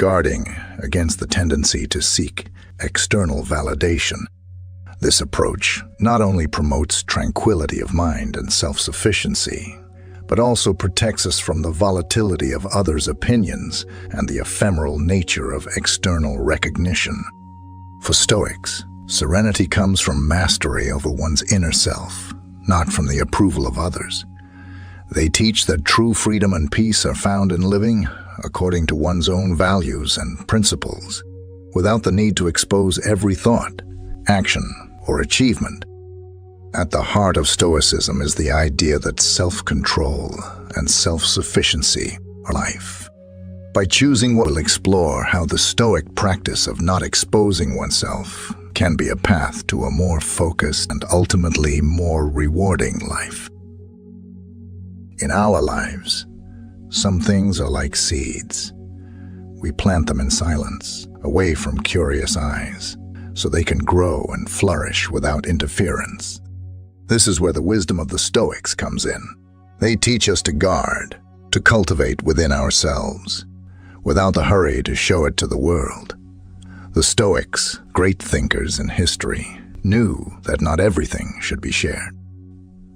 guarding against the tendency to seek external validation. This approach not only promotes tranquility of mind and self-sufficiency, but also protects us from the volatility of others' opinions and the ephemeral nature of external recognition. For Stoics, serenity comes from mastery over one's inner self, not from the approval of others. They teach that true freedom and peace are found in living according to one's own values and principles, without the need to expose every thought, action, or achievement. At the heart of Stoicism is the idea that self-control and self-sufficiency are life. By choosing, we'll explore how the Stoic practice of not exposing oneself can be a path to a more focused and ultimately more rewarding life. In our lives, some things are like seeds. We plant them in silence, away from curious eyes, so they can grow and flourish without interference. This is where the wisdom of the Stoics comes in. They teach us to guard, to cultivate within ourselves, without the hurry to show it to the world. The Stoics, great thinkers in history, knew that not everything should be shared.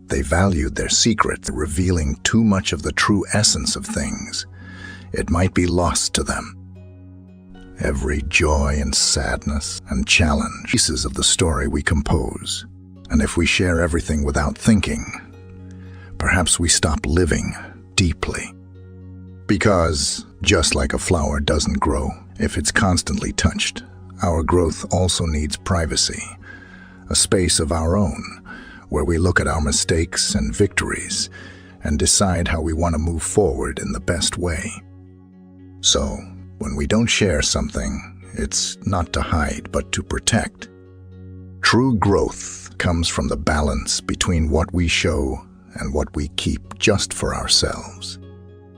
They valued their secret, revealing too much of the true essence of things. It might be lost to them. Every joy and sadness and challenge, pieces of the story we compose. And if we share everything without thinking, perhaps we stop living deeply. Because, just like a flower doesn't grow if it's constantly touched, our growth also needs privacy, a space of our own, where we look at our mistakes and victories and decide how we want to move forward in the best way. So, when we don't share something, it's not to hide but to protect. True growth comes from the balance between what we show and what we keep just for ourselves.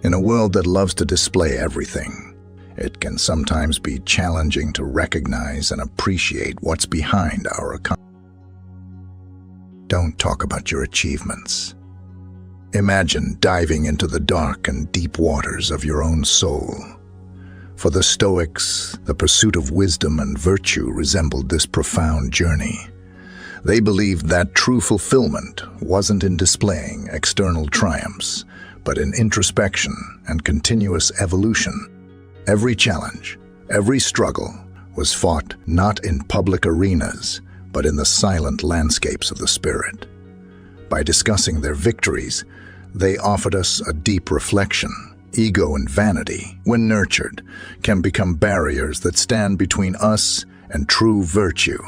In a world that loves to display everything, it can sometimes be challenging to recognize and appreciate what's behind our accomplishments. Don't talk about your achievements. Imagine diving into the dark and deep waters of your own soul. For the Stoics, the pursuit of wisdom and virtue resembled this profound journey. They believed that true fulfillment wasn't in displaying external triumphs, but in introspection and continuous evolution. Every challenge, every struggle was fought not in public arenas, but in the silent landscapes of the spirit. By discussing their victories, they offered us a deep reflection. Ego and vanity, when nurtured, can become barriers that stand between us and true virtue.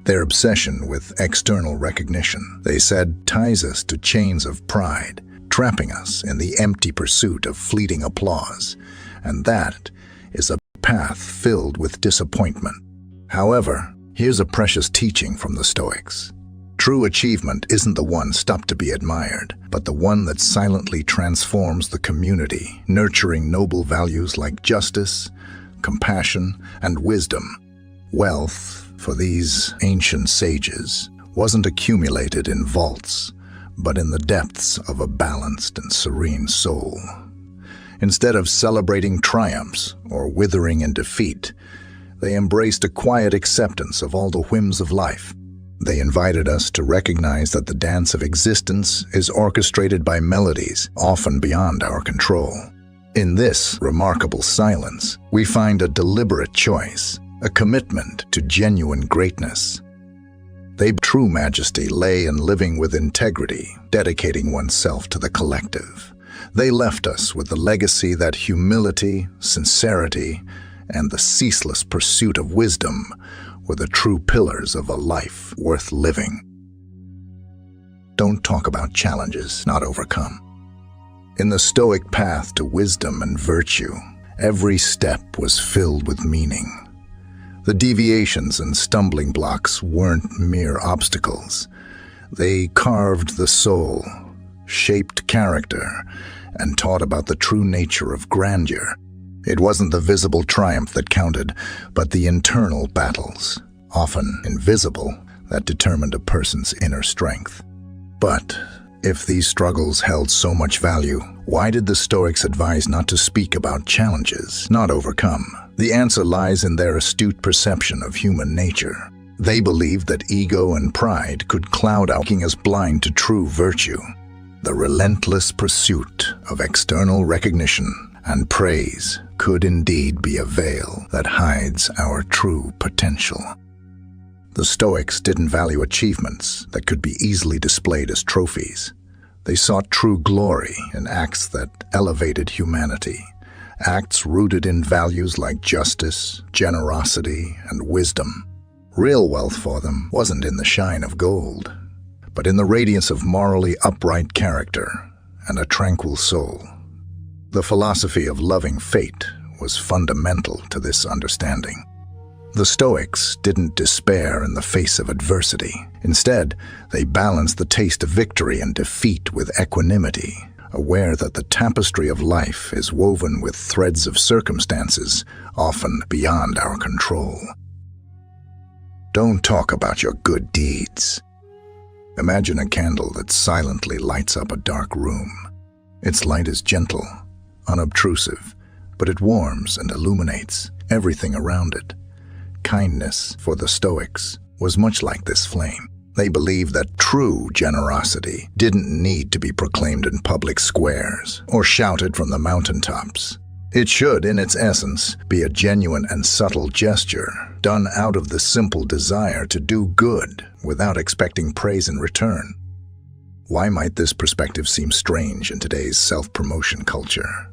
Their obsession with external recognition, they said, ties us to chains of pride, trapping us in the empty pursuit of fleeting applause, and that is a path filled with disappointment. However, here's a precious teaching from the Stoics. True achievement isn't the one stopped to be admired, but the one that silently transforms the community, nurturing noble values like justice, compassion, and wisdom. Wealth, for these ancient sages, wasn't accumulated in vaults, but in the depths of a balanced and serene soul. Instead of celebrating triumphs or withering in defeat, they embraced a quiet acceptance of all the whims of life. They invited us to recognize that the dance of existence is orchestrated by melodies often beyond our control. In this remarkable silence, we find a deliberate choice, a commitment to genuine greatness. True majesty lay in living with integrity, dedicating oneself to the collective. They left us with the legacy that humility, sincerity, and the ceaseless pursuit of wisdom were the true pillars of a life worth living. Don't talk about challenges not overcome. In the Stoic path to wisdom and virtue, every step was filled with meaning. The deviations and stumbling blocks weren't mere obstacles. They carved the soul, shaped character, and taught about the true nature of grandeur. It wasn't the visible triumph that counted, but the internal battles, often invisible, that determined a person's inner strength. But if these struggles held so much value, Why did the Stoics advise not to speak about challenges, not overcome? The answer lies in their astute perception of human nature. They believed that ego and pride could cloud out, making us blind to true virtue. The relentless pursuit of external recognition and praise could indeed be a veil that hides our true potential. The Stoics didn't value achievements that could be easily displayed as trophies. They sought true glory in acts that elevated humanity, acts rooted in values like justice, generosity, and wisdom. Real wealth for them wasn't in the shine of gold, but in the radiance of morally upright character and a tranquil soul. The philosophy of loving fate was fundamental to this understanding. The Stoics didn't despair in the face of adversity. Instead, they balanced the taste of victory and defeat with equanimity, aware that the tapestry of life is woven with threads of circumstances often beyond our control. Don't talk about your good deeds. Imagine a candle that silently lights up a dark room. Its light is gentle, unobtrusive, but it warms and illuminates everything around it. Kindness, for the Stoics, was much like this flame. They believed that true generosity didn't need to be proclaimed in public squares or shouted from the mountaintops. It should, in its essence, be a genuine and subtle gesture, done out of the simple desire to do good without expecting praise in return. Why might this perspective seem strange in today's self-promotion culture?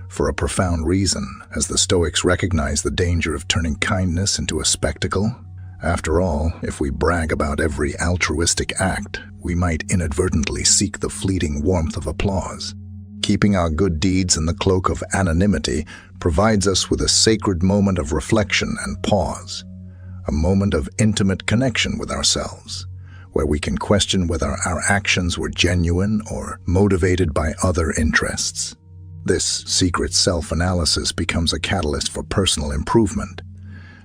For a profound reason, as the Stoics recognize the danger of turning kindness into a spectacle. After all, if we brag about every altruistic act, we might inadvertently seek the fleeting warmth of applause. Keeping our good deeds in the cloak of anonymity provides us with a sacred moment of reflection and pause, a moment of intimate connection with ourselves, where we can question whether our actions were genuine or motivated by other interests. This secret self-analysis becomes a catalyst for personal improvement.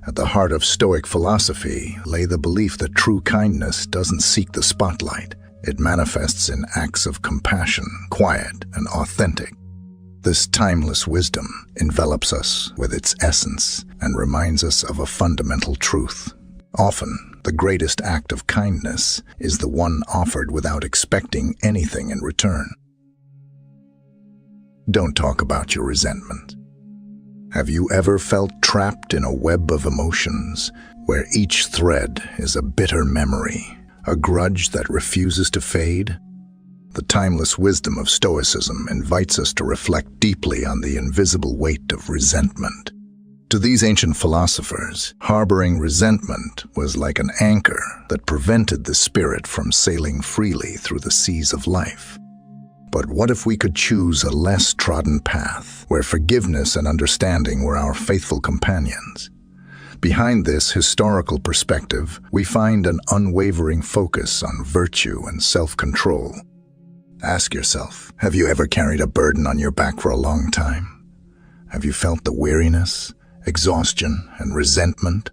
At the heart of Stoic philosophy lay the belief that true kindness doesn't seek the spotlight. It manifests in acts of compassion, quiet and authentic. This timeless wisdom envelops us with its essence and reminds us of a fundamental truth. Often, the greatest act of kindness is the one offered without expecting anything in return. Don't talk about your resentment. Have you ever felt trapped in a web of emotions where each thread is a bitter memory, a grudge that refuses to fade? The timeless wisdom of Stoicism invites us to reflect deeply on the invisible weight of resentment. To these ancient philosophers, harboring resentment was like an anchor that prevented the spirit from sailing freely through the seas of life. But what if we could choose a less trodden path, where forgiveness and understanding were our faithful companions? Behind this historical perspective, we find an unwavering focus on virtue and self-control. Ask yourself, have you ever carried a burden on your back for a long time? Have you felt the weariness, exhaustion, and resentment?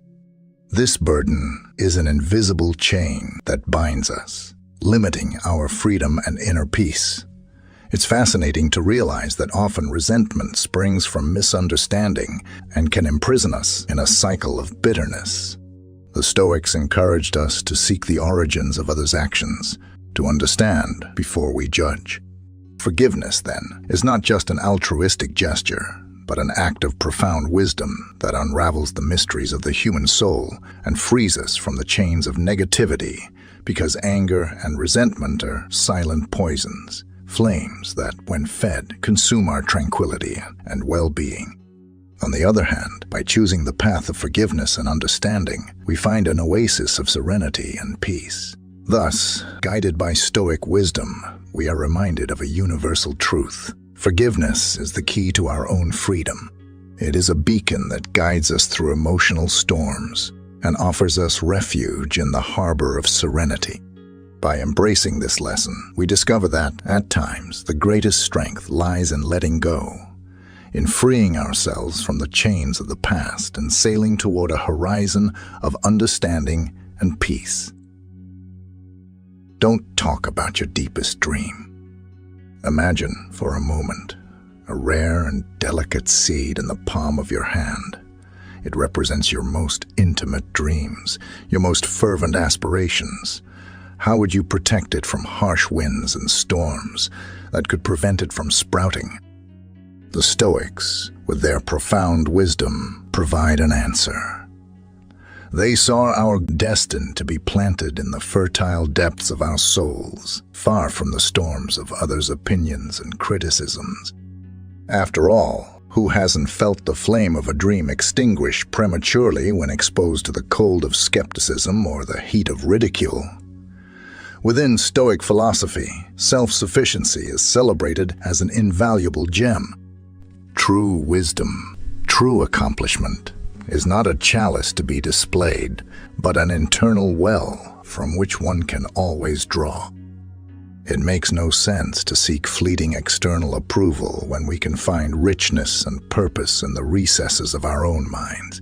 This burden is an invisible chain that binds us, limiting our freedom and inner peace. It's fascinating to realize that often resentment springs from misunderstanding and can imprison us in a cycle of bitterness. The Stoics encouraged us to seek the origins of others' actions, to understand before we judge. Forgiveness, then, is not just an altruistic gesture, but an act of profound wisdom that unravels the mysteries of the human soul and frees us from the chains of negativity, because anger and resentment are silent poisons, flames that, when fed, consume our tranquility and well-being. On the other hand, by choosing the path of forgiveness and understanding, we find an oasis of serenity and peace. Thus, guided by Stoic wisdom, we are reminded of a universal truth. Forgiveness is the key to our own freedom. It is a beacon that guides us through emotional storms and offers us refuge in the harbor of serenity. By embracing this lesson, we discover that, at times, the greatest strength lies in letting go, in freeing ourselves from the chains of the past and sailing toward a horizon of understanding and peace. Don't talk about your deepest dream. Imagine, for a moment, a rare and delicate seed in the palm of your hand. It represents your most intimate dreams, your most fervent aspirations. How would you protect it from harsh winds and storms that could prevent it from sprouting? The Stoics, with their profound wisdom, provide an answer. They saw our destiny to be planted in the fertile depths of our souls, far from the storms of others' opinions and criticisms. After all, who hasn't felt the flame of a dream extinguish prematurely when exposed to the cold of skepticism or the heat of ridicule? Within Stoic philosophy, self-sufficiency is celebrated as an invaluable gem. True wisdom, true accomplishment, is not a chalice to be displayed, but an internal well from which one can always draw. It makes no sense to seek fleeting external approval when we can find richness and purpose in the recesses of our own minds.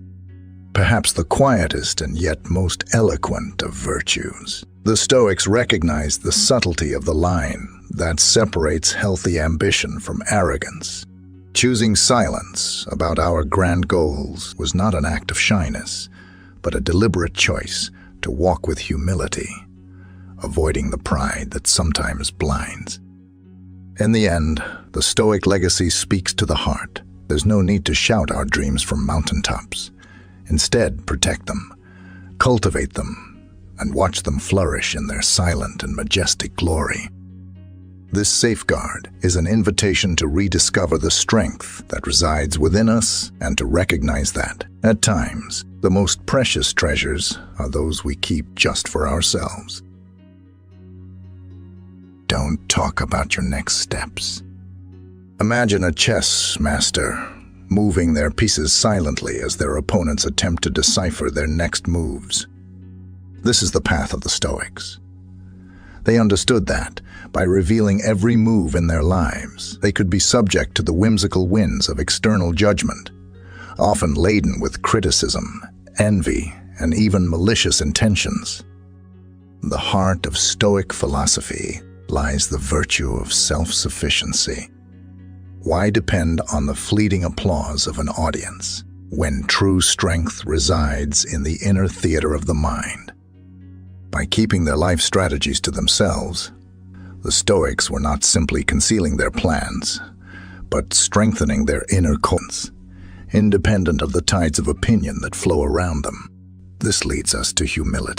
Perhaps the quietest and yet most eloquent of virtues. The Stoics recognized the subtlety of the line that separates healthy ambition from arrogance. Choosing silence about our grand goals was not an act of shyness, but a deliberate choice to walk with humility, avoiding the pride that sometimes blinds. In the end, the Stoic legacy speaks to the heart. There's no need to shout our dreams from mountaintops. Instead, protect them, cultivate them, and watch them flourish in their silent and majestic glory. This safeguard is an invitation to rediscover the strength that resides within us and to recognize that, at times, the most precious treasures are those we keep just for ourselves. Don't talk about your next steps. Imagine a chess master moving their pieces silently as their opponents attempt to decipher their next moves. This is the path of the Stoics. They understood that, by revealing every move in their lives, they could be subject to the whimsical winds of external judgment, often laden with criticism, envy, and even malicious intentions. The heart of Stoic philosophy lies the virtue of self-sufficiency. Why depend on the fleeting applause of an audience when true strength resides in the inner theater of the mind? By keeping their life strategies to themselves, the Stoics were not simply concealing their plans, but strengthening their inner coherence, independent of the tides of opinion that flow around them. This leads us to humility.